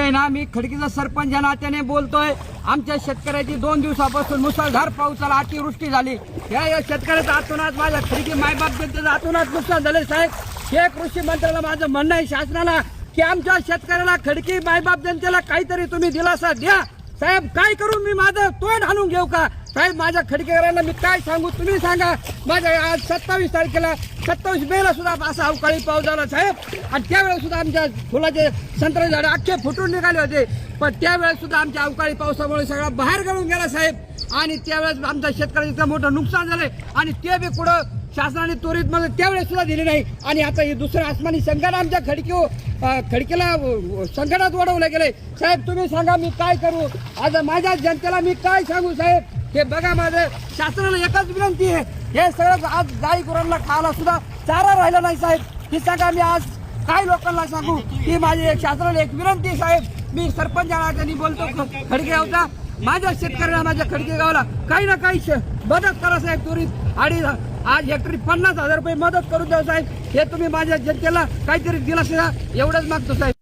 आहे ना, मी खडकीचा सरपंच या नात्याने बोलतोय। आमच्या शेतकऱ्याची 2 दिवसापासून मुसळधार पावसाला अतिवृष्टी झाली। या शेतकऱ्याचा आतोनात माझ्या खडकी मायबाप जनतेचं आतोनात नुकसान झाले साहेब। हे कृषी मंत्र्याला माझं म्हणणं आहे शासनाला की आमच्या शेतकऱ्याला खडकी मायबाप जनतेला काहीतरी तुम्ही दिलासा द्या साहेब। काय करू मी, माझं तोंड हाणून घेऊ का साहेब? माझ्या खडकेकरांना मी काय सांगू, तुम्ही सांगा। माझ्या आज 27 तारखेला 27 मेला सुद्धा असा अवकाळी पाऊस झाला साहेब, आणि त्यावेळेस सुद्धा आमच्या फुलाचे संत्रा झाडे अख्खे फुटून निघाले होते, पण त्यावेळेस सुद्धा आमच्या अवकाळी पावसामुळे सगळा बाहेर गळून गेला साहेब। आणि त्यावेळेस आमच्या शेतकऱ्याचं इतकं मोठं नुकसान झालंय, आणि ते बी कुठं शासनाने त्वरित मध्ये त्यावेळेस सुद्धा दिले नाही। आणि आता हे दुसरं आसमानी संकट आमच्या खडकीला संकटात वाढवलं गेलंय साहेब। तुम्ही सांगा मी काय करू, आज माझ्या जनतेला मी काय सांगू साहेब? हे बघा, माझं शासनाला एकच विनंती आहे, हे सगळं आज गाई गुरांना खायला सुद्धा चारा राहिला नाही साहेब। हे सांगा मी आज काय लोकांना सांगू? ही माझी एक शासनाला एक विनंती साहेब। मी सरपंच त्यांनी बोलतो खडकेगावचा, माझ्या शेतकऱ्यांना माझ्या खडकेगावला काही ना काही मदत करा साहेब त्वरित। आणि आज हेक्टरी 50,000 रुपये मदत करून द्या साहेब। हे तुम्ही माझ्या जनतेला काहीतरी दिलासा एवढंच मागतो साहेब।